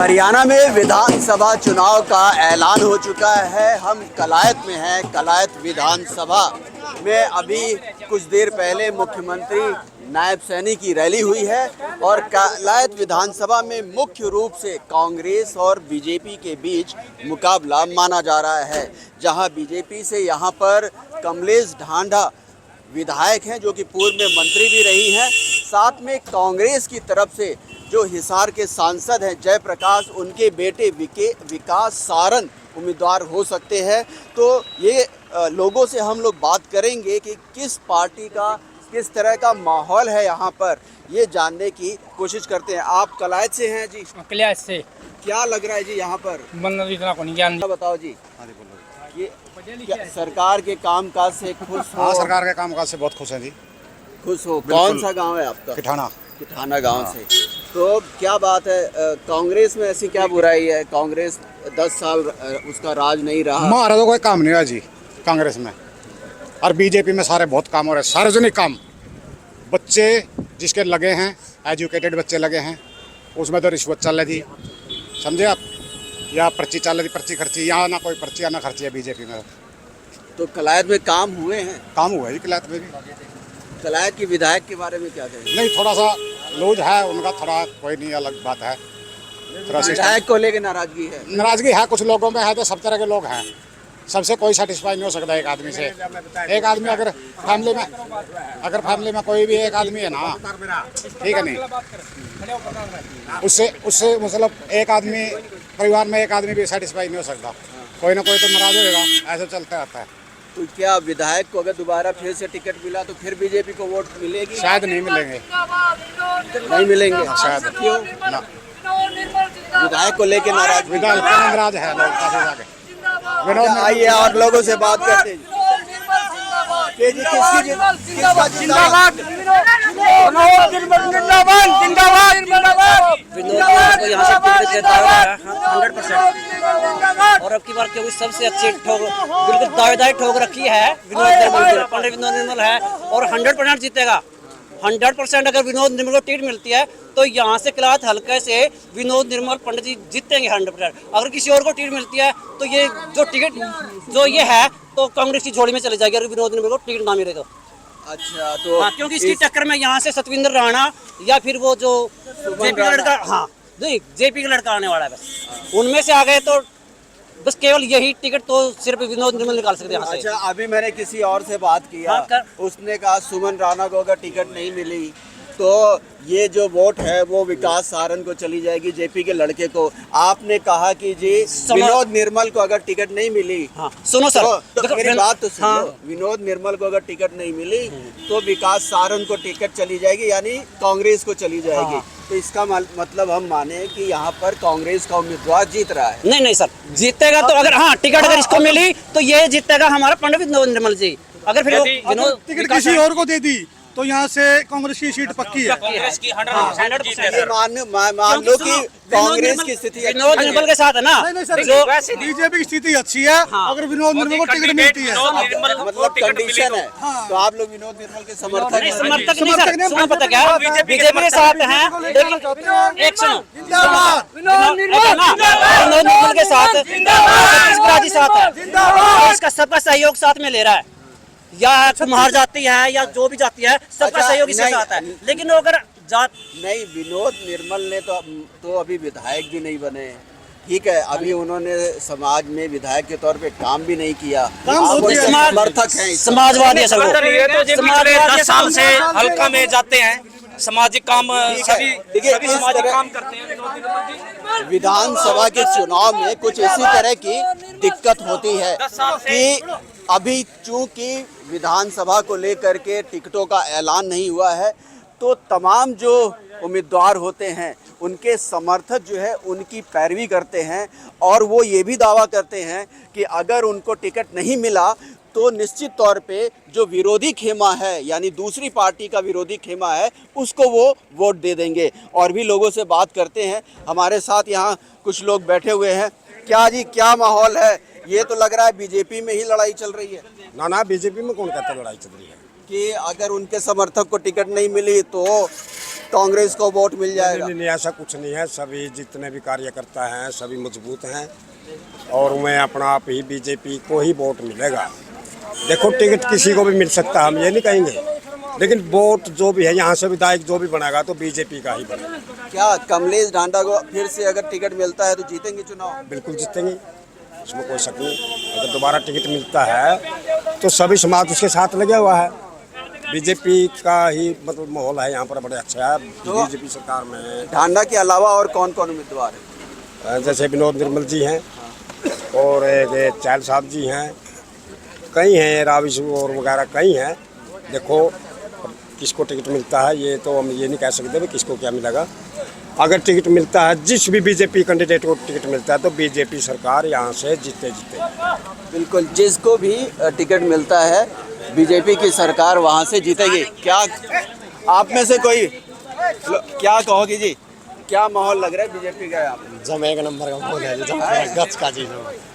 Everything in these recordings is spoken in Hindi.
हरियाणा में विधानसभा चुनाव का ऐलान हो चुका है। हम कलायत में हैं। कलायत विधानसभा में अभी कुछ देर पहले मुख्यमंत्री नायब सैनी की रैली हुई है और कलायत विधानसभा में मुख्य रूप से कांग्रेस और बीजेपी के बीच मुकाबला माना जा रहा है। जहां बीजेपी से यहां पर कमलेश ढांढा विधायक हैं जो कि पूर्व में मंत्री भी रही हैं। साथ में कांग्रेस की तरफ से जो हिसार के सांसद हैं जयप्रकाश, उनके बेटे विकास सारन उम्मीदवार हो सकते हैं। तो ये लोगों से हम लोग बात करेंगे कि किस पार्टी का किस तरह का माहौल है यहाँ पर, ये जानने की कोशिश करते हैं। आप कलायत से हैं जी? कलायत से। क्या लग रहा है जी यहाँ पर? इतना को नहीं ज्ञान बताओ जी। ये सरकार के कामकाज से खुश हो? हाँ, सरकार के कामकाज से बहुत खुश हैं जी। खुश हो? कौन सा गांव है आपका? किठाना गांव से। तो क्या बात है, कांग्रेस में ऐसी क्या बुराई है? कांग्रेस 10 साल उसका राज नहीं रहा। हमारा तो कोई काम नहीं है जी कांग्रेस में, और बीजेपी में सारे बहुत काम हो रहे हैं, सार्वजनिक काम। बच्चे जिसके लगे हैं, एजुकेटेड बच्चे लगे हैं, उसमें तो रिश्वत चल रही, समझे आप? या पर्ची चल रही, पर्ची खर्ची। यहाँ ना कोई पर्ची ना खर्ची है बीजेपी में। तो कलायत में काम हुए हैं? काम हुआ है जी कलायत में भी। कलायत के विधायक के बारे में क्या कहेंगे? नहीं, थोड़ा सा लूज है उनका, थोड़ा कोई नहीं, अलग बात है। विधायक को लेकर नाराजगी है? नाराजगी है, कुछ लोगों में है, तो सब तरह के लोग हैं। सबसे कोई सेटिस्फाई नहीं हो सकता एक आदमी से। एक आदमी अगर फैमिली में कोई भी एक आदमी है ना, ठीक है नहीं, उससे मतलब एक आदमी परिवार में एक आदमी भी सेटिस्फाई नहीं हो सकता। कोई ना कोई तो नाराज होगा, ऐसा चलता रहता है। तो क्या विधायक को अगर दोबारा फिर से टिकट मिला तो फिर बीजेपी को वोट मिलेगी? शायद नहीं मिलेंगे। नहीं मिलेंगे? शायद। क्यों? विधायक को लेकर नाराज? विधायक नाराज है लोग काफी ज्यादा। आइए और लोगों से बात करते हैं। जिंदाबाद विनोद को यहाँ से टिकट देता है 100%। और अब की बार क्योंकि सबसे अच्छी ठोक बिल्कुल दावेदारी ठोक रखी है पंडित विनोद निर्मल है और 100% जीतेगा। 100% अगर विनोद निर्मल को टिकट मिलती है तो यहाँ से कलायत हल्के से विनोद निर्मल पंडित जी जीतेंगे 100%। अगर किसी और को टिकट मिलती है तो ये जो टिकट जो ये है तो कांग्रेस की झोली में चले जाएगी अगर विनोद निर्मल को टिकट ना मिले तो। अच्छा, तो हाँ, क्योंकि इसकी टक्कर में यहाँ से सतविंदर राणा या फिर वो जो जेपी का लड़का, हाँ नहीं जेपी का लड़का आने वाला है, बस उनमें से आ गए तो बस केवल यही टिकट तो सिर्फ विनोद निर्मल निकाल सकते हैं। अच्छा, अभी मैंने किसी और से बात किया, उसने कहा सुमन राणा को अगर टिकट नहीं मिली तो ये जो वोट है वो विकास सारन को चली जाएगी, जेपी के लड़के को। आपने कहा कि जी विनोद निर्मल को अगर टिकट नहीं मिली, हाँ, सुनो सर, तो मेरी बात तो सुनो। हाँ, विनोद निर्मल को अगर टिकट नहीं मिली तो विकास सारन को टिकट चली जाएगी, यानी कांग्रेस को चली जाएगी। हाँ। तो इसका मतलब हम माने कि यहाँ पर कांग्रेस का उम्मीदवार जीत रहा है? नहीं सर, जीतेगा तो अगर हाँ टिकट अगर इसको मिली तो ये जीतेगा हमारा पंडित विनोद निर्मल जी। अगर फिर टिकट किसी और को दे दी तो यहाँ से कांग्रेस की सीट पक्की है। कांग्रेस की 100% मान लो कि कांग्रेस की स्थिति विनोद निर्मल के साथ है ना, जो बीजेपी की स्थिति अच्छी है। अगर विनोद निर्मल को टिकट मिलती है मतलब कंडीशन है, तो आप लोग विनोद निर्मल के समर्थक नहीं सर, पता क्या बीजेपी के साथ हैं, लेकिन एक सुनो विनोद निर्मल के साथ है, इसका सबका सहयोग साथ में ले रहा है, या कुम्हार जाती है या जो भी जाती है सबका सहयोग इसके साथ है। लेकिन अगर जात नहीं, विनोद निर्मल ने तो अभी विधायक भी नहीं बने, ठीक है, अभी उन्होंने समाज में विधायक के तौर पे काम भी नहीं किया। समर्थक हैं, समाजवादी है सब। 10 साल से हल्का में जाते हैं, सामाजिक काम सभी सामाजिक काम करते हैं। विधानसभा के चुनाव में कुछ इसी तरह की दिक्कत होती है कि अभी चूंकि विधानसभा को लेकर के टिकटों का ऐलान नहीं हुआ है तो तमाम जो उम्मीदवार होते हैं उनके समर्थक जो है उनकी पैरवी करते हैं और वो ये भी दावा करते हैं कि अगर उनको टिकट नहीं मिला तो निश्चित तौर पे जो विरोधी खेमा है, यानी दूसरी पार्टी का विरोधी खेमा है, उसको वो वोट दे देंगे। और भी लोगों से बात करते हैं। हमारे साथ यहाँ कुछ लोग बैठे हुए हैं। क्या जी, क्या माहौल है? ये तो लग रहा है बीजेपी में ही लड़ाई चल रही है। ना, बीजेपी में कौन कहता लड़ाई चल रही है? कि अगर उनके समर्थक को टिकट नहीं मिली तो कांग्रेस को वोट मिल जाएगा? नहीं, ऐसा कुछ नहीं है। सभी जितने भी कार्यकर्ता हैं सभी मजबूत हैं और मैं अपना आप ही बीजेपी को ही वोट मिलेगा। देखो टिकट किसी को भी मिल सकता है, हम ये नहीं कहेंगे, लेकिन वोट जो भी है यहाँ से विधायक जो भी बनेगा तो बीजेपी का ही बनेगा। क्या कमलेश ढांडा को फिर से अगर टिकट मिलता है तो जीतेंगे चुनाव? बिल्कुल जीतेंगे, इसमें कोई शक नहीं। अगर दोबारा टिकट मिलता है तो सभी समाज उसके साथ लगे हुआ है। बीजेपी का ही मतलब माहौल है यहाँ पर, बड़े अच्छा है। तो बीजेपी सरकार में ढांडा के अलावा और कौन कौन उम्मीदवार है? जैसे विनोद निर्मल जी हैं और एक चहल साहब जी हैं, कई हैं, राविश और वगैरह कई हैं। देखो किसको टिकट मिलता है ये तो हम ये नहीं कह सकते भी किसको क्या मिलेगा। अगर टिकट मिलता है, जिस भी बीजेपी कैंडिडेट को टिकट मिलता है तो बीजेपी सरकार यहाँ से जीते। बिल्कुल, जिसको भी टिकट मिलता है बीजेपी की सरकार वहाँ से जीतेगी। क्या आप में से कोई क्या कहोगे जी, क्या माहौल लग रहा है बीजेपी का यहाँ पे? जम एक नंबर का माहौल है जी, गच का जी।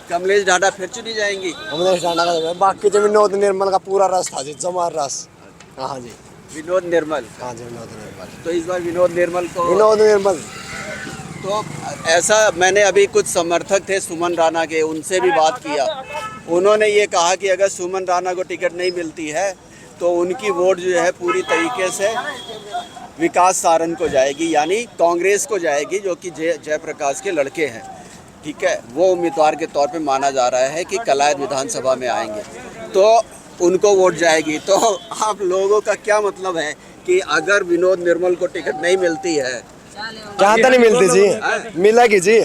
कमलेश ढांडा फिर चुनी जाएंगी? कमलेश ढांडा का बाकी जो विनोद निर्मल का पूरा रस था जी, जमा रस। हाँ जी, विनोद निर्मल। हाँ जी, विनोद निर्मल। तो इस बार विनोद निर्मल को, विनोद निर्मल तो ऐसा मैंने अभी कुछ समर्थक थे सुमन राणा के, उनसे भी बात किया। उन्होंने ये कहा कि अगर सुमन राणा को टिकट नहीं मिलती है तो उनकी वोट जो है पूरी तरीके से विकास सारन को जाएगी, यानी कांग्रेस को जाएगी, जो कि जयप्रकाश के लड़के हैं। ठीक है, वो उम्मीदवार के तौर पे माना जा रहा है कि कलायत विधानसभा में आएंगे तो उनको वोट जाएगी। तो आप लोगों का क्या मतलब है कि अगर विनोद निर्मल को टिकट नहीं मिलती है, क्या तो नहीं मिलती जी, मिलेगी जी,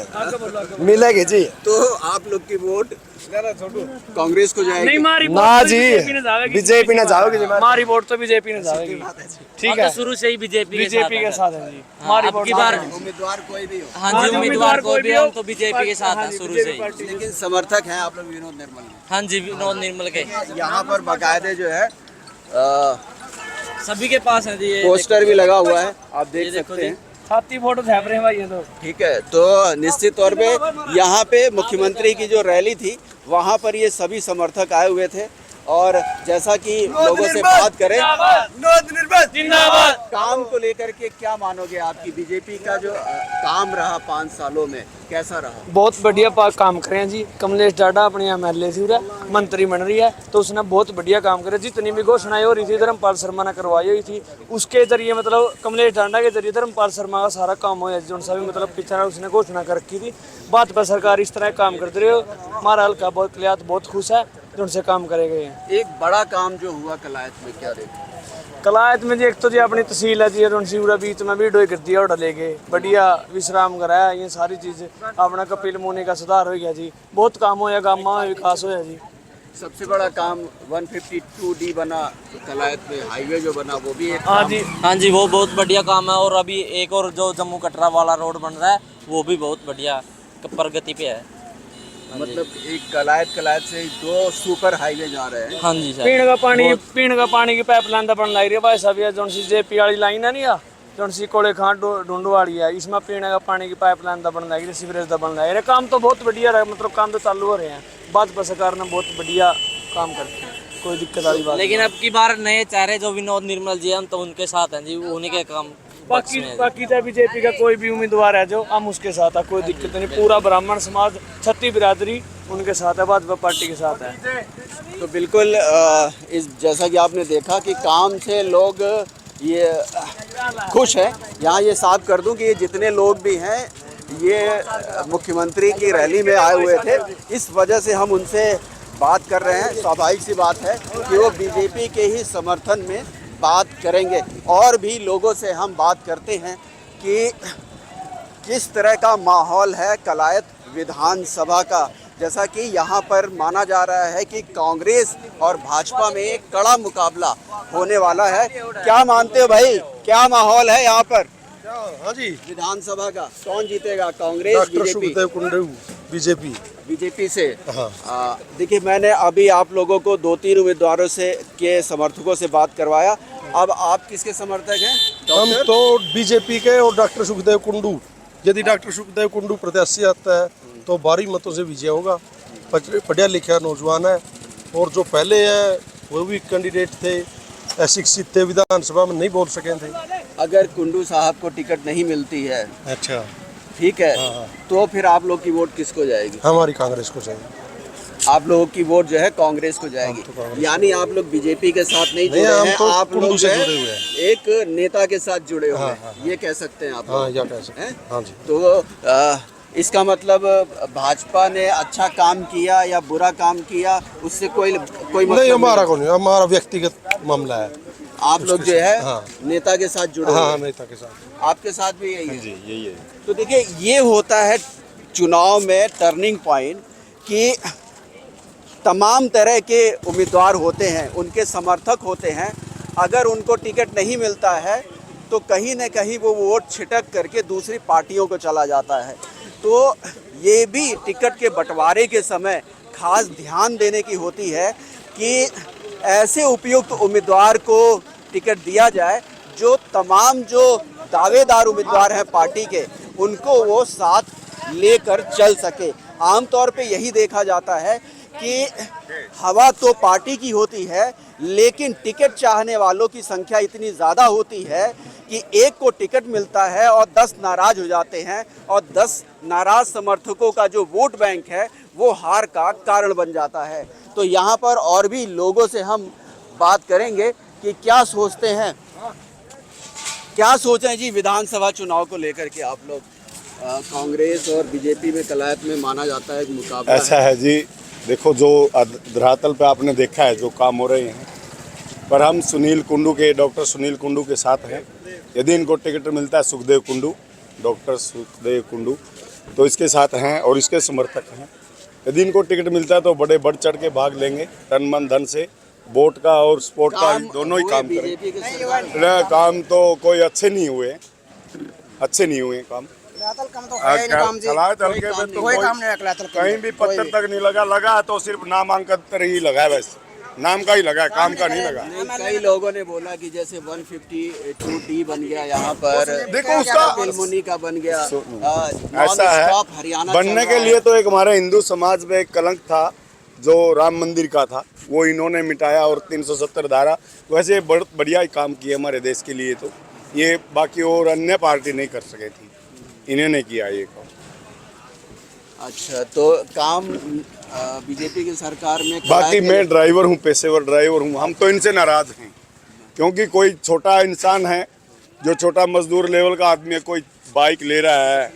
मिलेगी जी, तो आप लोग की वोट कांग्रेस को जाएगी? ना जी, बीजेपी ने जाओगी जी, हमारी वोट तो बीजेपी ने जाएगी। ठीक है, शुरू से ही बीजेपी के साथ है जी हमारी वोट। उम्मीदवार कोई भी हो? हाँ जी, उम्मीदवार कोई भी हो तो बीजेपी के साथ है शुरू से ही। लेकिन समर्थक हैं आप लोग विनोद निर्मल के? हाँ जी, विनोद निर्मल के यहाँ पर बाकायदे जो है सभी के पास है जी, पोस्टर भी लगा हुआ है, आप देख सकते हैं। छाती फोटो छाप रहे हैं भाई ये तो। ठीक है, तो निश्चित तौर पे यहाँ पे मुख्यमंत्री की जो रैली थी वहाँ पर ये सभी समर्थक आए हुए थे और जैसा कि लोगों से बात करें, काम को लेकर के क्या मानोगे? आपकी बीजेपी का जो काम रहा 5 सालों में कैसा रहा? बहुत बढ़िया काम करे हैं जी। कमलेश ढांडा अपने MLA थी, मंत्री बन रही है तो उसने बहुत बढ़िया काम करे। जितनी भी घोषणाएं हो रही थी धर्मपाल शर्मा ने करवाई हुई थी, उसके जरिए मतलब कमलेश ढांडा के जरिए धर्मपाल शर्मा का सारा काम हो जाए। जो सा भी मतलब पिछड़ा उसने घोषणा कर रखी थी, बात पर सरकार इस तरह काम करते रहे। हमारा हल्का बहुत कलायत बहुत खुश है जो उनसे काम करे गए हैं। एक बड़ा काम जो हुआ कलायत में, क्या देखा? कलायत में जी एक तो जी अपनी तहसील है जी, उनसी पूरा बीच में वीडियो कर दिया और ले गए, बढ़िया विश्राम कराया, ये सारी चीज़ अपना कपिल मुनि का सुधार हो गया जी। बहुत काम होया, गाँव में विकास होया जी। सबसे बड़ा काम 152D बना कलायत में, हाईवे जो बना वो भी एक हाँ काम। जी, हाँ जी, वो बहुत बढ़िया काम है। और अभी एक और जो जम्मू कटरा वाला रोड बन रहा है वो भी बहुत बढ़िया प्रगति पे है। मतलब एक कलायत से 2 सुपर हाईवे जा रहे हैं। हाँ जी सर, पीने का पानी की पाइपलाइन तो बन लग रही है भाई साहब। ये जोन सी JP वाली लाइन है नहीं, जोन सी कोले खान ढूंढू वाली है, इसमें पीने का पानी की पाइपलाइन तो बन लग रही, सीवरेज तो बन रहा है। काम तो बहुत बढ़िया रहा, मतलब काम तो चालू हो रहे हैं। भाजपा सरकार ने बहुत बढ़िया काम करते हैं, कोई दिक्कत वाली बात। लेकिन अब की बार नए चेहरे जो विनोद निर्मल जी हैं तो उनके साथ हैं जी, उन्हीं के काम। बाकी चाहे बीजेपी का कोई भी उम्मीदवार है जो हम उसके साथ है, कोई दिक्कत नहीं। पूरा ब्राह्मण समाज, छत्ती बिरादरी उनके साथ है, भाजपा पार्टी के साथ है। तो बिल्कुल इस जैसा कि आपने देखा कि काम से लोग ये खुश हैं। यहाँ ये साफ कर दूं कि ये जितने लोग भी हैं ये मुख्यमंत्री की रैली में आए हुए थे, इस वजह से हम उनसे बात कर रहे हैं। स्वाभाविक सी बात है कि वो बीजेपी के ही समर्थन में बात करेंगे। और भी लोगों से हम बात करते हैं कि किस तरह का माहौल है कलायत विधानसभा का। जैसा कि यहाँ पर माना जा रहा है कि कांग्रेस और भाजपा में एक कड़ा मुकाबला होने वाला है। क्या मानते हो भाई, क्या माहौल है यहाँ पर? हाँ जी, विधानसभा का कौन जीतेगा, कांग्रेस बीजेपी? बीजेपी से। हाँ। देखिए, मैंने अभी आप लोगों को 2-3 उम्मीदवारों से के समर्थकों से बात करवाया। अब आप किसके समर्थक हैं? हम तो बीजेपी के और डॉक्टर सुखदेव कुंडू। यदि डॉक्टर सुखदेव कुंडू प्रत्याशी आता है तो भारी मतों से विजय होगा। पढ़ा लिखा नौजवान है और जो पहले है वो भी कैंडिडेट थे, अशिक्षित थे, विधानसभा में नहीं बोल सके थे। अगर कुंडू साहब को टिकट नहीं मिलती है, अच्छा, ठीक है, तो फिर आप लोग की वोट किसको जाएगी? हमारी कांग्रेस को चाहिए। आप लोगों की वोट जो है कांग्रेस को जाएगी, यानी आप लोग बीजेपी के साथ नहीं जुड़े हम हैं, तो आप लोग कुंडू से जो है जुड़े हुए हैं। एक नेता के साथ जुड़े हुए हैं, ये कह सकते हैं आप हाँ, लोग, या कह सकते हैं? हैं। हाँ जी। तो इसका मतलब भाजपा ने अच्छा काम किया या बुरा काम किया, उससे कोई मतलब नहीं, हमारा को नहीं, हमारा व्यक्तिगत मामला है। आप लोग जो है हाँ। नेता के साथ जुड़े हाँ, हुए हैं। नेता के साथ। आपके साथ भी यही है? जी यही है। तो देखिए, ये होता है चुनाव में टर्निंग पॉइंट कि तमाम तरह के उम्मीदवार होते हैं, उनके समर्थक होते हैं। अगर उनको टिकट नहीं मिलता है तो कहीं न कहीं वो वोट छिटक करके दूसरी पार्टियों को चला जाता है। तो ये भी टिकट के बंटवारे के समय खास ध्यान देने की होती है कि ऐसे उपयुक्त उम्मीदवार को टिकट दिया जाए जो तमाम जो दावेदार उम्मीदवार हैं पार्टी के, उनको वो साथ लेकर चल सके। आमतौर पे यही देखा जाता है कि हवा तो पार्टी की होती है, लेकिन टिकट चाहने वालों की संख्या इतनी ज़्यादा होती है कि एक को टिकट मिलता है और 10 नाराज हो जाते हैं, और 10 नाराज समर्थकों का जो वोट बैंक है वो हार का कारण बन जाता है। तो यहाँ पर और भी लोगों से हम बात करेंगे कि क्या सोचते हैं, क्या सोचें जी विधानसभा चुनाव को लेकर के। आप लोग कांग्रेस और बीजेपी में कलायत में माना जाता है एक मुकाबला ऐसा है जी, देखो जो धरातल पे आपने देखा है जो काम हो रहे हैं, पर हम डॉक्टर सुनील कुंडू के साथ हैं। यदि इनको टिकट मिलता है सुखदेव कुंडू, डॉक्टर सुखदेव कुंडू, तो इसके साथ हैं और इसके समर्थक हैं। यदि इनको टिकट मिलता है तो बड़े बढ़ चढ़ के भाग लेंगे, तन मन धन से, वोट का और स्पोर्ट का दोनों ही काम करेंगे। काम तो कोई अच्छे नहीं हुए काम। कहीं भी पत्थर तक नहीं लगा तो सिर्फ नामांकन पर ही लगा है, बस नाम का ही लगा है, काम का नहीं लगा। कई लोगों ने बोला कि जैसे 152D बन गया यहाँ पर, देखो उसका फिल्मुनी का बन गया, ऐसा है हरियाणा बनने के लिए तो एक हमारे हिंदू समाज में एक कलंक था जो राम मंदिर का था, वो इन्होंने मिटाया, और 370 धारा। वैसे बहुत बढ़िया ही काम किया हमारे देश के लिए, तो ये बाकी और अन्य पार्टी नहीं कर सके थी, इन्होंने किया ये काम। अच्छा, तो काम बीजेपी की सरकार में बाकी मैं ड्राइवर हूँ, पेशेवर ड्राइवर हूँ, हम तो इनसे नाराज हैं, क्योंकि कोई छोटा इंसान है, जो छोटा मजदूर लेवल का आदमी है, कोई बाइक ले रहा है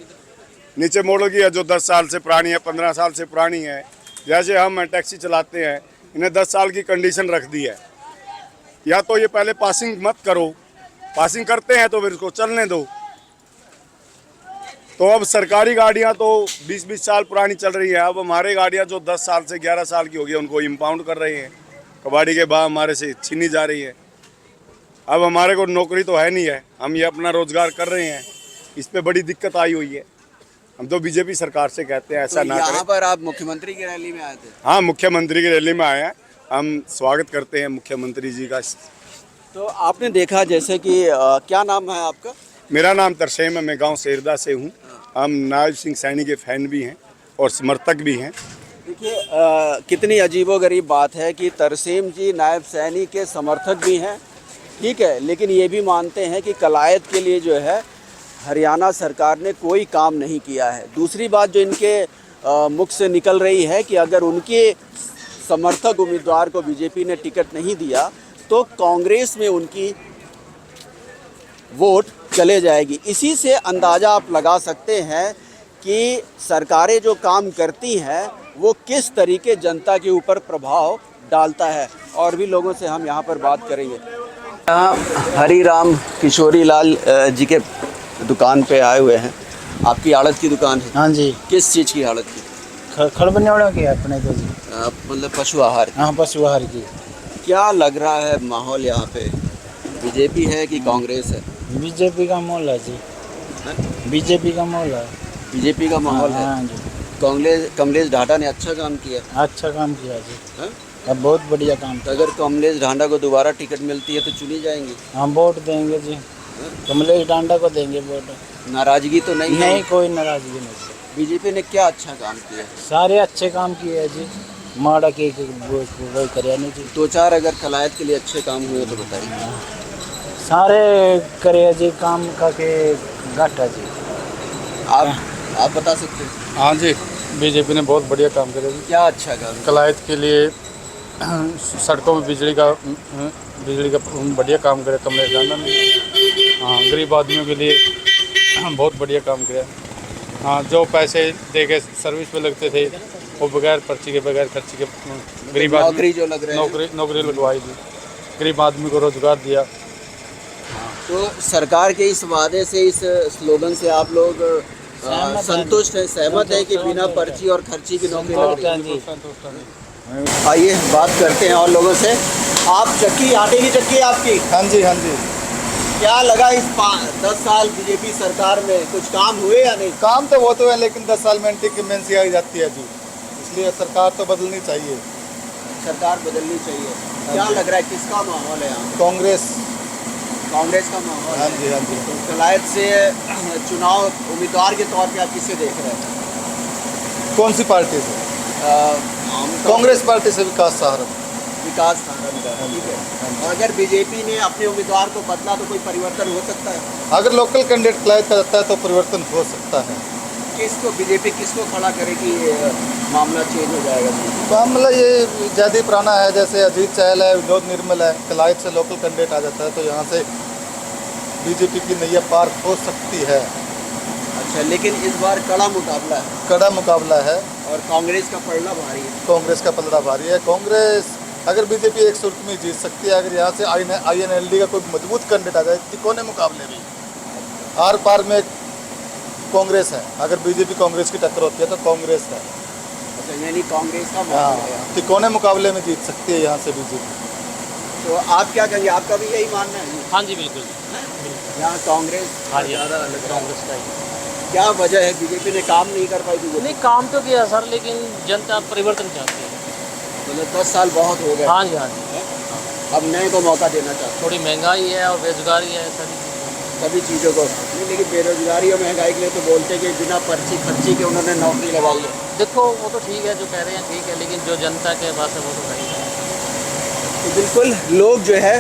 नीचे मॉडल की है जो 10 साल से पुरानी है, 15 साल से पुरानी है। जैसे हम टैक्सी चलाते हैं, इन्हें 10 साल की कंडीशन रख दी है। या तो ये पहले पासिंग मत करो, पासिंग करते हैं तो फिर इसको चलने दो। तो अब सरकारी गाड़ियां तो 20-20 साल पुरानी चल रही है, अब हमारे गाड़ियां जो 10 साल से 11 साल की हो गई उनको इम्पाउंड कर रहे हैं, कबाड़ी के भाव हमारे से छीनी जा रही है। अब हमारे को नौकरी तो है नहीं है, हम ये अपना रोजगार कर रहे हैं, इस पे बड़ी दिक्कत आई हुई है। हम तो बीजेपी सरकार से कहते हैं ऐसा ना करें। यहाँ पर आप मुख्यमंत्री की रैली में आए थे? हाँ, मुख्यमंत्री की रैली में आए हैं, हम स्वागत करते हैं मुख्यमंत्री जी का। तो आपने देखा जैसे कि क्या नाम है आपका? मेरा नाम तरसेम है, मैं गांव सेरदा से हूं। हम नायब सिंह सैनी के फैन भी हैं और समर्थक भी हैं। देखिए, कितनी अजीबोगरीब बात है कि तरसेम जी नायब सैनी के समर्थक भी हैं, ठीक है, लेकिन ये भी मानते हैं कि कलायत के लिए जो है हरियाणा सरकार ने कोई काम नहीं किया है। दूसरी बात जो इनके मुख से निकल रही है कि अगर उनके समर्थक उम्मीदवार को बीजेपी ने टिकट नहीं दिया तो कांग्रेस में उनकी वोट चले जाएगी। इसी से अंदाज़ा आप लगा सकते हैं कि सरकारें जो काम करती हैं वो किस तरीके जनता के ऊपर प्रभाव डालता है। और भी लोगों से हम यहाँ पर बात करेंगे। यहाँ हरीराम किशोरी लाल जी के दुकान पे आए हुए हैं। आपकी आड़त की दुकान है? हाँ जी। किस चीज़ की आड़त की? खड़बने वालों की है अपने तो जी। मतलब पशु आहार? हाँ, पशु आहार की। क्या लग रहा है माहौल यहाँ पे, बीजेपी है कि कांग्रेस है? बीजेपी का माहौल है जी। बीजेपी का माहौल है। बीजेपी का माहौल है? हाँ जी। कमलेश ढांडा ने अच्छा काम किया? अच्छा काम किया जी। है? अब बहुत बढ़िया काम। तो अगर कमलेश ढांडा को दोबारा टिकट मिलती है तो चुनी जाएंगी? हम वोट देंगे जी, कमलेश ढांडा को देंगे वोट। नाराजगी तो नहीं है? नहीं, कोई नाराजगी नहीं। बीजेपी ने क्या अच्छा काम किया? सारे अच्छे काम किए हैं जी, माड़ा के वो कराने जी। 2-4 अगर कलायत के लिए अच्छे काम हुए तो बताइए। सारे करे जी काम का के घाटा जी। आप बता सकते हैं हाँ जी, बीजेपी ने बहुत बढ़िया काम किया जी। क्या अच्छा काम? कलायत के लिए सड़कों में बिजली का बढ़िया काम करे कमलेश डांडा ने। हाँ, गरीब आदमियों के लिए बहुत बढ़िया काम किया। हाँ, जो पैसे दे के सर्विस पे लगते थे वो बगैर पर्ची के बगैर खर्ची के गरीब आदमी नौकरी जो लग रहे हैं नौकरी लगवाई दी, गरीब आदमी को रोजगार दिया। तो सरकार के इस वादे से, इस स्लोगन से आप लोग संतुष्ट हैं, सहमत है कि बिना पर्ची और खर्ची की नौकरी लग रही है? आइए बात करते हैं और लोगों से। आप चक्की, आटे की चक्की है आपकी? हाँ जी, हाँ जी। क्या लगा इस 10 साल बीजेपी सरकार में कुछ काम हुए या नहीं? काम तो बहुत हुए हैं, लेकिन 10 साल में एंटी इंकम्बेंसी आ जाती है जी, इसलिए सरकार तो बदलनी चाहिए। सरकार बदलनी चाहिए। क्या लग रहा है, किसका माहौल है यहाँ? कांग्रेस का माहौल? हाँ जी, हाँ जी। तो कलायत से चुनाव उम्मीदवार के तौर पे आप किसे देख रहे हैं? कौन सी पार्टी से? कांग्रेस पार्टी से विकास सहारा। विकास सहारा, ठीक है। और अगर बीजेपी ने अपने उम्मीदवार को बदला तो कोई परिवर्तन हो सकता है? अगर लोकल कैंडिडेट कलायत का जाता है तो परिवर्तन हो सकता है। किसको, बीजेपी किसको खड़ा करेगी, मामला चेंज हो जाएगा? मामला ये ज़्यादा पुराना है, जैसे अजीत चहल है, विनोद निर्मल है, कलायत से लोकल कैंडिडेट आ जाता है तो यहाँ से बीजेपी की नैया पार हो सकती है। अच्छा, लेकिन इस बार कड़ा मुकाबला है। कड़ा मुकाबला है और कांग्रेस का पलड़ा भारी है। कांग्रेस का पलड़ा भारी है। कांग्रेस अगर बीजेपी एक सूरत में जीत सकती है, अगर यहाँ से INLD का कोई मजबूत कैंडिडेट आ जाए तिकोने मुकाबले में, आर पार में कांग्रेस है। अगर बीजेपी कांग्रेस की टक्कर होती है तो कांग्रेस है। अच्छा, यानी कांग्रेस का माहौल है। तिकोने मुकाबले में जीत सकती है यहाँ से बीजेपी। तो आप क्या कहेंगे, आपका भी यही मानना है? हाँ जी, बिल्कुल। यहाँ कांग्रेस ज़्यादा कांग्रेस का ही। क्या वजह है, बीजेपी ने काम नहीं कर पाई? बीजेपी नहीं, काम तो किया सर, लेकिन जनता परिवर्तन चाहती है। मतलब 10 साल बहुत हो गए। हाँ जी, हाँ जी। अब नए को मौका देना चाहते थोड़ी महंगाई है और बेरोजगारी है, सभी चीज़ों को नहीं, लेकिन बेरोजगारी और महंगाई के लिए तो बोलते हैं कि बिना पर्ची खर्ची के उन्होंने नौकरी लगाई है। देखो वो तो ठीक है जो कह रहे हैं, ठीक है, लेकिन जो जनता के पास है वो तो नहीं है। तो बिल्कुल लोग जो है,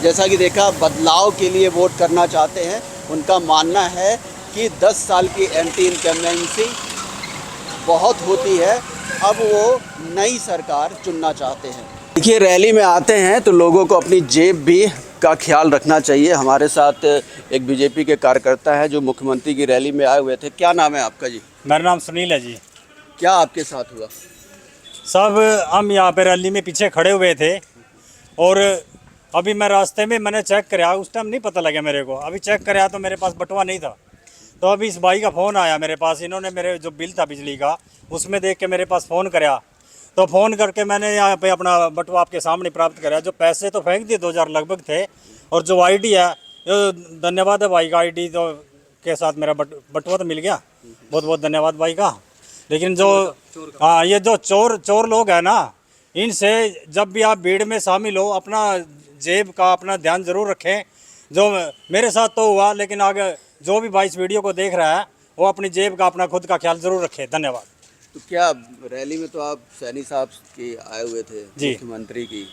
जैसा कि देखा, बदलाव के लिए वोट करना चाहते हैं। उनका मानना है कि 10 साल की एंटी इनकम्बेंसी बहुत होती है, अब वो नई सरकार चुनना चाहते हैं। देखिए, रैली में आते हैं तो लोगों को अपनी जेब भी का ख्याल रखना चाहिए। हमारे साथ एक बीजेपी के कार्यकर्ता है जो मुख्यमंत्री की रैली में आए हुए थे। क्या नाम है आपका जी? मेरा नाम सुनील है जी। क्या आपके साथ हुआ? सब हम यहाँ पे रैली में पीछे खड़े हुए थे और अभी मैं रास्ते में मैंने चेक कराया, उस टाइम नहीं पता लगा मेरे को, अभी चेक कराया तो मेरे पास बटुआ नहीं था। तो अभी इस भाई का फ़ोन आया मेरे पास, इन्होंने मेरे जो बिल था बिजली का उसमें देख के मेरे पास फ़ोन कराया, तो फ़ोन करके मैंने यहाँ पे अपना बटुआ आपके सामने प्राप्त कराया। जो पैसे तो फेंक दिए 2000 लगभग थे, और जो आईडी है, धन्यवाद है भाई का, आईडी तो के साथ मेरा बटुआ तो मिल गया, बहुत बहुत धन्यवाद भाई का। लेकिन जो हाँ, ये जो चोर लोग हैं ना, इनसे जब भी आप भीड़ में शामिल हो अपना जेब का अपना ध्यान ज़रूर रखें। जो मेरे साथ तो हुआ, लेकिन आगे जो भी भाई इस वीडियो को देख रहा है वो अपनी जेब का अपना खुद का ख्याल ज़रूर रखे। धन्यवाद। तो क्या रैली में तो आप सैनी साहब की आए हुए थे, जी, मुख्यमंत्री की,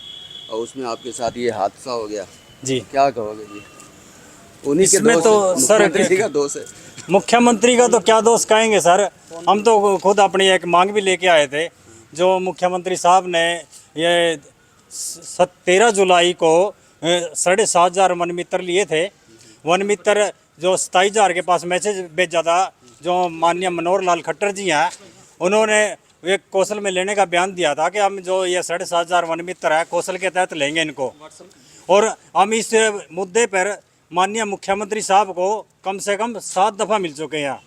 और उसमें आपके साथ ये हादसा हो गया जी, क्या कहोगे जी? उन्हीं के इसमें दोष तो है, सर मुख्यमंत्री का दोष है। मुख्यमंत्री का तो क्या दोष कहेंगे सर, हम तो खुद अपनी एक मांग भी लेके आए थे। जो मुख्यमंत्री साहब ने ये 13 जुलाई को 7,500 वन मित्र लिए थे। वन मित्र जो 27,000 के पास मैसेज भेजा था, जो माननीय मनोहर लाल खट्टर जी हैं, उन्होंने एक कौशल में लेने का बयान दिया था कि हम जो ये 7,500 वन मित्र है कौशल के तहत लेंगे इनको। और हम इस मुद्दे पर माननीय मुख्यमंत्री साहब को कम से कम 7 दफ़ा मिल चुके हैं,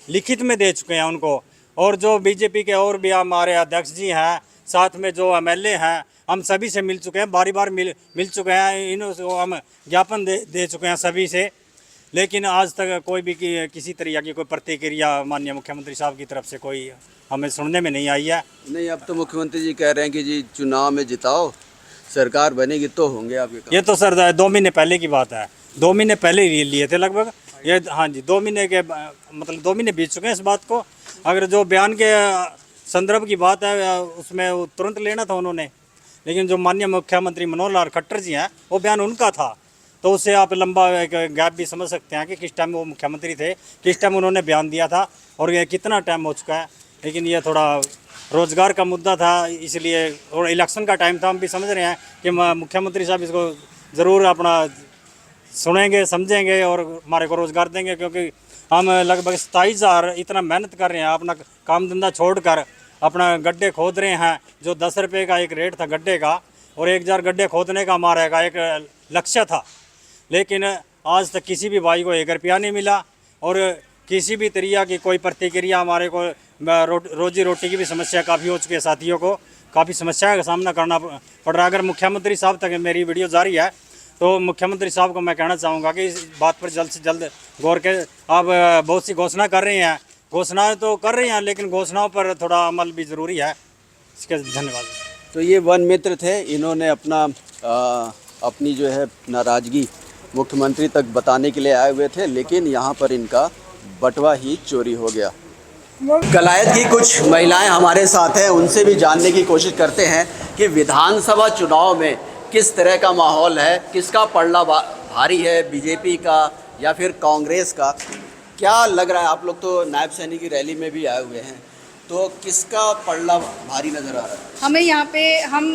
लिखित में दे चुके हैं उनको। और जो बीजेपी के और भी हमारे अध्यक्ष जी हैं, साथ में जो MLA हैं, हम सभी से मिल चुके हैं, बारी बार मिल चुके हैं, इनको हम ज्ञापन दे चुके हैं सभी से। लेकिन आज तक कोई भी किसी तरह की कोई प्रतिक्रिया माननीय मुख्यमंत्री साहब की तरफ से कोई हमें सुनने में नहीं आई है। नहीं, अब तो मुख्यमंत्री जी कह रहे हैं कि जी चुनाव में जिताओ, सरकार बनेगी तो होंगे आपके काम। ये तो सर 2 महीने पहले की बात है, 2 महीने पहले ही लिए थे लगभग ये। हाँ जी, 2 महीने के मतलब 2 महीने बीत चुके हैं इस बात को। अगर जो बयान के संदर्भ की बात है उसमें वो तुरंत लेना था उन्होंने, लेकिन जो माननीय मुख्यमंत्री मनोहर लाल खट्टर जी हैं वो बयान उनका था। तो उससे आप लंबा एक गैप भी समझ सकते हैं कि किस टाइम वो मुख्यमंत्री थे, किस टाइम उन्होंने बयान दिया था और ये कितना टाइम हो चुका है। लेकिन ये थोड़ा रोज़गार का मुद्दा था, इसलिए और इलेक्शन का टाइम था। हम भी समझ रहे हैं कि मुख्यमंत्री साहब इसको ज़रूर अपना सुनेंगे, समझेंगे और हमारे को रोज़गार देंगे, क्योंकि हम लगभग 27,000 इतना मेहनत कर रहे हैं, अपना काम धंधा छोड़कर अपना गड्ढे खोद रहे हैं। जो 10 रुपये का एक रेट था गड्ढे का, और 1,000 गड्ढे खोदने का हमारे का एक लक्ष्य था, लेकिन आज तक किसी भी भाई को 1 रुपया नहीं मिला और किसी भी तरीक़ा की कोई प्रतिक्रिया। हमारे को रोजी रोटी की भी समस्या काफ़ी हो चुकी है, साथियों को काफ़ी समस्या का सामना करना पड़ रहा है। अगर मुख्यमंत्री साहब तक मेरी वीडियो जारी है तो मुख्यमंत्री साहब को मैं कहना चाहूँगा कि इस बात पर जल्द से जल्द गौर के। आप बहुत सी घोषणा कर रहे हैं, घोषणाएं तो कर रहे हैं, लेकिन घोषणाओं पर थोड़ा अमल भी ज़रूरी है। इसके धन्यवाद। तो ये वन मित्र थे, इन्होंने अपनी जो है नाराज़गी मुख्यमंत्री तक बताने के लिए आए हुए थे, लेकिन यहाँ पर इनका बटवा ही चोरी हो गया। कलायत की कुछ महिलाएं हमारे साथ हैं, उनसे भी जानने की कोशिश करते हैं कि विधानसभा चुनाव में किस तरह का माहौल है, किसका पलड़ा भारी है, बीजेपी का या फिर कांग्रेस का। क्या लग रहा है? आप लोग तो नायब सैनी की रैली में भी आए हुए हैं, तो किसका पलड़ा भारी नज़र आ रहा है? हमें यहाँ पे हम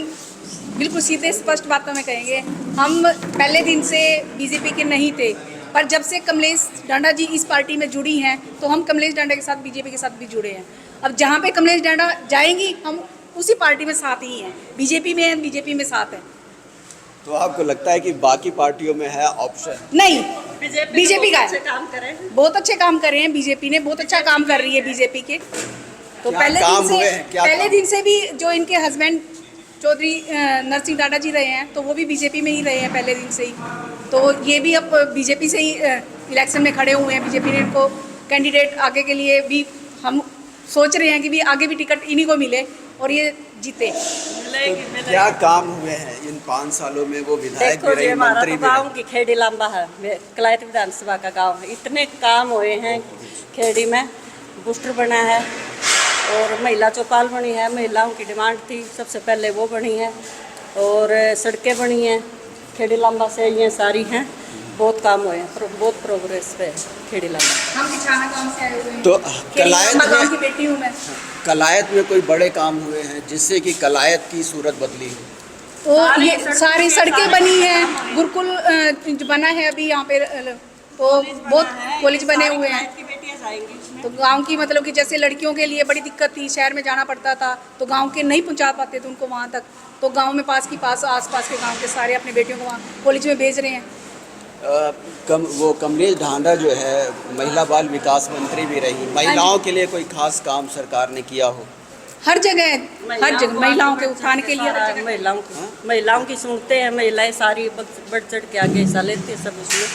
बिल्कुल सीधे स्पष्ट बातों में कहेंगे, हम पहले दिन से बीजेपी के नहीं थे, पर जब से कमलेश डांडा जी इस पार्टी में जुड़ी हैं तो हम कमलेश डांडा के साथ बीजेपी के साथ भी जुड़े हैं। अब जहाँ पे कमलेश डांडा जाएंगी हम उसी पार्टी में साथ ही हैं, बीजेपी में हैं, बीजेपी में साथ हैं। तो आपको लगता है कि बाकी पार्टियों में है ऑप्शन? नहीं, बीजेपी का है। बहुत अच्छे काम कर रहे हैं, बीजेपी ने बहुत अच्छा काम कर रही है बीजेपी के। तो पहले दिन से भी जो इनके हस्बैंड चौधरी नरसिंह डांडा जी रहे हैं तो वो भी बीजेपी में ही रहे हैं पहले दिन से ही। तो ये भी अब बीजेपी से ही इलेक्शन में खड़े हुए हैं। बीजेपी ने इनको कैंडिडेट आगे के लिए भी हम सोच रहे हैं कि भी आगे भी टिकट इन्हीं को मिले और ये जीते। तो क्या काम हुए हैं इन 5 सालों में? वो विधायक भी रही, मंत्री भी गाँव की खेड़ी लंबा है, कलायत विधानसभा का गाँव है। इतने काम हुए हैं खेड़ी में, बूस्टर बना है और महिला चौपाल बनी है, महिलाओं की डिमांड थी सबसे पहले वो बनी है, और सड़कें बनी हैं खेड़ी लंबा से, ये सारी हैं। बहुत काम हुए हैं, बहुत प्रोग्रेस पे खेड़ी लंबा। हम बिछाना गाँव से आए हुए हैं, तो कलायत गाँव की बेटी हूँ मैं। कलायत में कोई बड़े काम हुए हैं जिससे कि कलायत की सूरत बदली हो? तो ये सारी सड़कें बनी हैं, गुरुकुल बना है अभी यहाँ पे, तो बहुत कॉलेज बने हुए हैं। तो गांव की मतलब कि जैसे लड़कियों के लिए बड़ी दिक्कत थी, शहर में जाना पड़ता था तो गांव के नहीं पहुंचा पाते थे उनको वहां तक, तो गांव में आस पास के गांव के सारे अपने बेटियों को वहाँ कॉलेज में भेज रहे हैं। वो कमलेश ढांडा जो है महिला बाल विकास मंत्री भी रही, महिलाओं के लिए कोई खास काम सरकार ने किया हो? हर जगह महिलाओं के उत्थान के लिए महिलाओं की सुनते हैं, महिलाएं सारी बढ़ चढ़ के आगे हिस्सा लेती है, सब उसमें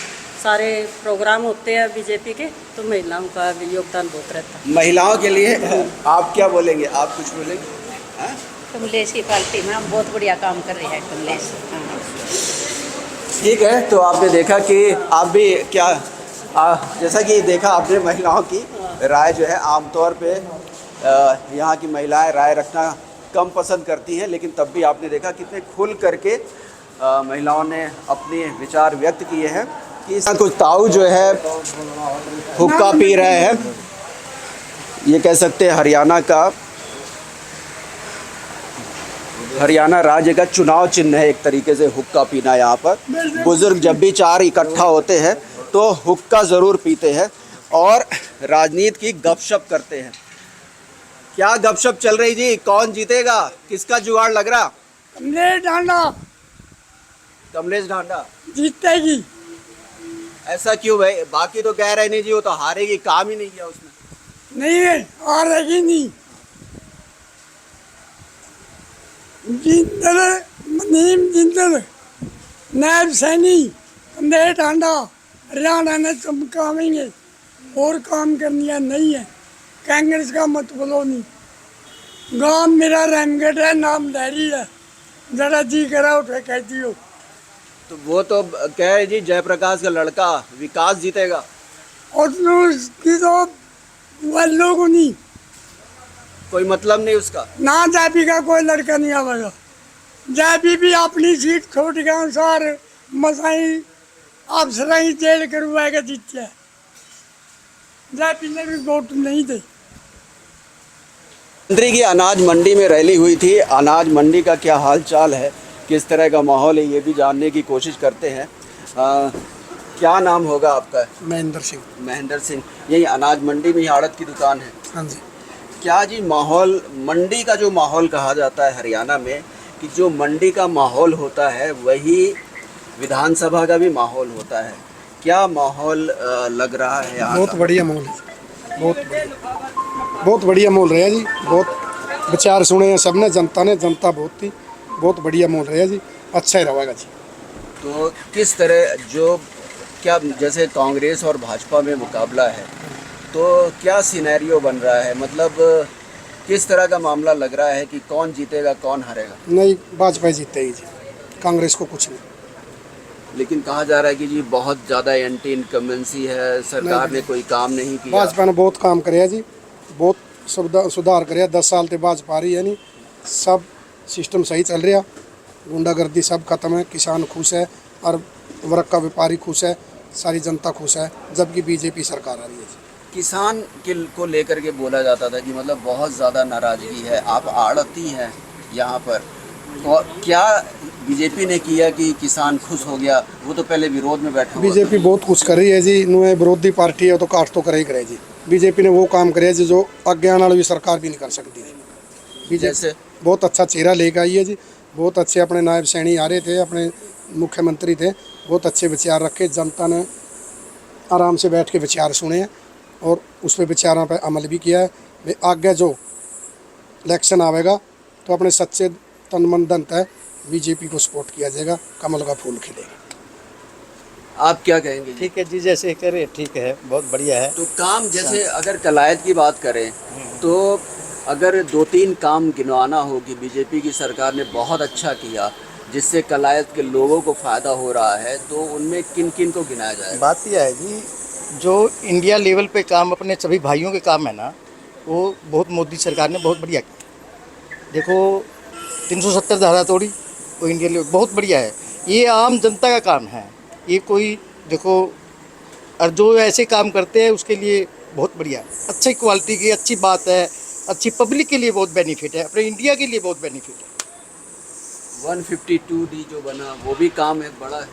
सारे प्रोग्राम होते हैं बीजेपी के, तो महिलाओं का भी योगदान बहुत रहता है। महिलाओं के लिए आप क्या बोलेंगे? आप कुछ बोलेंगे? कमलेश की पार्टी में हम बहुत बढ़िया काम कर रहे हैं कमलेश। ठीक है, तो आपने देखा कि आप भी जैसा कि देखा आपने महिलाओं की राय जो है, आमतौर पे यहाँ की महिलाएं राय रखना कम पसंद करती हैं, लेकिन तब भी आपने देखा कितने खुल करके महिलाओं ने अपने विचार व्यक्त किए हैं कि कुछ ताऊ जो है हुक्का पी रहे हैं। ये कह सकते हैं हरियाणा राज्य का चुनाव चिन्ह है एक तरीके से हुक्का पीना। यहाँ पर बुजुर्ग जब भी 4 इकट्ठा होते हैं तो हुक्का ज़रूर पीते हैं और राजनीति की गपशप करते हैं। क्या गपशप चल रही जी? कौन जीतेगा? किसका जुगाड़ लग रहा? कमलेश ढांडा जीतेगी। ऐसा क्यों भाई? बाकी तो कह रहे नहीं जी वो तो हारेगी, काम ही नहीं किया उसने। नहीं है, हारेगी नहीं। जिंदल नायब सैनी कमलेश ढांडा हरियाणा में चमकावेंगे और काम करनी नहीं है। कांग्रेस का मत बोलो नहीं। गांव मेरा रामगढ़ है, नाम लहरी है, जरा जी करा उठे कहती हो। तो वो तो कह रहे जी जयप्रकाश का लड़का विकास जीतेगा, और उसकी तो वालों को नहीं, कोई मतलब नहीं उसका। ना जापी का कोई लड़का नहीं आवेगा। जापी भी अपनी सीट छोड़ के अनुसार मसाई अफसर ही जेल करवाएगा जीते जय पिछले भी वोट नहीं थे। मंत्री की अनाज मंडी में रैली हुई थी। अनाज मंडी का क्या हाल चाल है, किस तरह का माहौल है, ये भी जानने की कोशिश करते हैं। क्या नाम होगा आपका? महेंद्र सिंह। महेंद्र सिंह, यही अनाज मंडी में ही आड़त की दुकान है? हाँ जी। क्या जी माहौल, मंडी का जो माहौल कहा जाता है हरियाणा में कि जो मंडी का माहौल होता है वही विधानसभा का भी माहौल होता है, क्या माहौल लग रहा है यहाँ? बहुत बढ़िया माहौल है, बहुत बढ़िया माहौल रहा जी। बहुत विचार सुने हैं सबने, जनता ने, जनता बहुत बढ़िया माहौल रहा जी, अच्छा ही रहेगा जी। तो किस तरह जो क्या जैसे कांग्रेस और भाजपा में मुकाबला है तो क्या सिनेरियो बन रहा है, मतलब किस तरह का मामला लग रहा है कि कौन जीतेगा कौन हारेगा? नहीं, भाजपा जीते ही जी, कांग्रेस को कुछ नहीं। लेकिन कहा जा रहा है कि जी बहुत ज़्यादा एंटी इनकम्बेंसी है, सरकार ने कोई काम नहीं किया। भाजपा ने बहुत काम कराया जी, बहुत सुधार कराया। 10 साल से भाजपा रही है, नहीं सब सिस्टम सही चल रहा, गुंडागर्दी सब खत्म है, किसान खुश है और वर्ग का व्यापारी खुश है, सारी जनता खुश है, जबकि बीजेपी सरकार आ रही है। किसान को लेकर के बोला जाता था कि मतलब बहुत ज़्यादा नाराज़गी है, आप आड़ती हैं यहाँ पर, तो क्या बीजेपी ने किया कि किसान खुश हो गया? वो तो पहले विरोध में बैठा हुआ। बीजेपी बहुत कुछ कर रही है जी, इन्होंने विरोधी पार्टी है तो काट तो करे जी। बीजेपी ने वो काम करे जी जो अज्ञान वाली सरकार भी नहीं कर सकती है। बीजेपी बहुत अच्छा चेहरा लेकर आई है जी, बहुत अच्छे अपने नायब सैनी आ रहे थे, अपने मुख्यमंत्री थे, बहुत अच्छे विचार रखे, जनता ने आराम से बैठ के विचार सुने हैं और उस पर विचारों पर अमल भी किया है। भाई आगे जो इलेक्शन आवेगा तो अपने सच्चे तन मन धन है बीजेपी को सपोर्ट किया जाएगा, कमल का फूल खिलेगा। आप क्या कहेंगे? ठीक है जी, जैसे करे ठीक है, बहुत बढ़िया है। तो काम जैसे अगर कलायत की बात करें तो अगर 2-3 काम गिनवाना हो कि बीजेपी की सरकार ने बहुत अच्छा किया जिससे कलायत के लोगों को फ़ायदा हो रहा है, तो उनमें किन किन को गिनाया जाए? बात यह है जी, जो इंडिया लेवल पे काम अपने सभी भाइयों के काम है ना, वो बहुत मोदी सरकार ने बहुत बढ़िया किया। देखो 370 धारा तोड़ी, वो इंडिया लेवल बहुत बढ़िया है। ये आम जनता का काम है, ये कोई देखो, और जो ऐसे काम करते हैं उसके लिए बहुत बढ़िया, अच्छी क्वालिटी की अच्छी बात है, अच्छी पब्लिक के लिए बहुत बेनिफिट है, अपने इंडिया के लिए बहुत बेनिफिट है। 152D जो बना वो भी काम है, बड़ा है,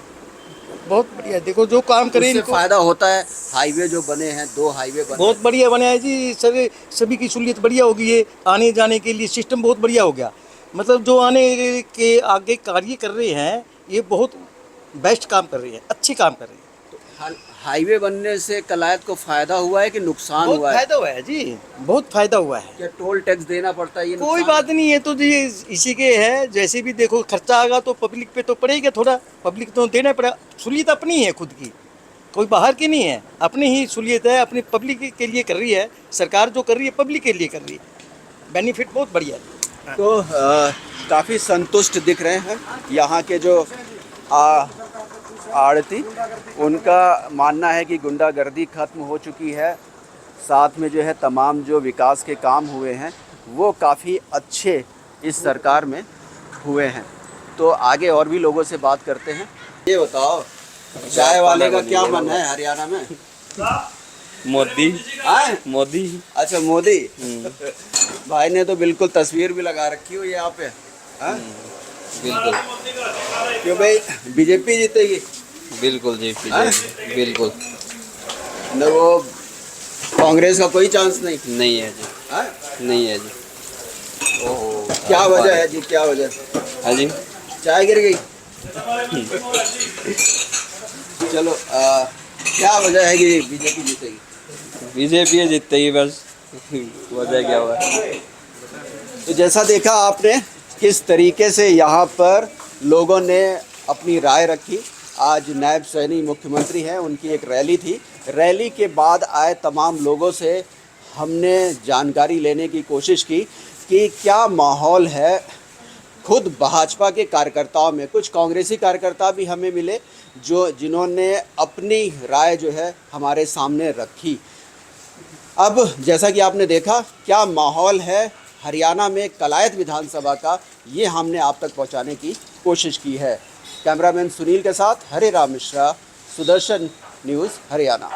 बहुत बढ़िया। देखो जो काम करें उससे फायदा होता है। हाईवे जो बने हैं, 2 हाईवे बने, बहुत बढ़िया बने हैं जी, सभी की सहूलियत बढ़िया हो गई है, आने जाने के लिए सिस्टम बहुत बढ़िया हो गया। मतलब जो आने के आगे कार्य कर रहे हैं ये बहुत बेस्ट काम कर रही है, अच्छी काम कर रही है। तो हाईवे बनने से कलायत को फायदा हुआ है कि नुकसान हुआ है? बहुत फायदा हुआ है जी, बहुत फायदा हुआ है। क्या टोल टैक्स देना पड़ता है? ये कोई बात नहीं है, तो जी इसी के है, जैसे भी देखो खर्चा आएगा तो पब्लिक पे तो पड़ेगा, थोड़ा पब्लिक तो देना पड़ेगा। सहूलियत अपनी है खुद की, कोई बाहर की नहीं है, अपनी ही सहूलियत है, अपनी पब्लिक के लिए कर रही है सरकार, जो कर रही है पब्लिक के लिए कर रही है, बेनिफिट बहुत बढ़िया है। तो काफ़ी संतुष्ट दिख रहे हैं यहाँ के जो आड़ती, उनका मानना है कि गुंडागर्दी खत्म हो चुकी है, साथ में जो है तमाम जो विकास के काम हुए हैं वो काफ़ी अच्छे इस सरकार में हुए हैं। तो आगे और भी लोगों से बात करते हैं। ये बताओ, चाय वाले का क्या मन है हरियाणा में? मोदी। मोदी। अच्छा, मोदी। भाई ने तो बिल्कुल तस्वीर भी लगा रखी हो यहाँ पे। बिल्कुल। क्यों भाई, बीजेपी जीतेगी? बिल्कुल जी, बिल्कुल। न वो कांग्रेस का कोई चांस नहीं? नहीं है जी, नहीं है जी। ओहो, क्या वजह है जी, क्या वजह? हाँ जी, चाय गिर गई। चलो, क्या वजह है कि बीजेपी जीतेगी? बीजेपी जीतेगी बस, वजह क्या हुआ? तो जैसा देखा आपने किस तरीके से यहाँ पर लोगों ने अपनी राय रखी। आज नायब सैनी मुख्यमंत्री हैं, उनकी एक रैली थी। रैली के बाद आए तमाम लोगों से हमने जानकारी लेने की कोशिश की कि क्या माहौल है खुद भाजपा के कार्यकर्ताओं में। कुछ कांग्रेसी कार्यकर्ता भी हमें मिले जिन्होंने अपनी राय जो है हमारे सामने रखी। अब जैसा कि आपने देखा क्या माहौल है हरियाणा में कलायत विधानसभा का, ये हमने आप तक पहुंचाने की कोशिश की है। कैमरामैन सुनील के साथ हरे राम मिश्रा, सुदर्शन न्यूज़ हरियाणा।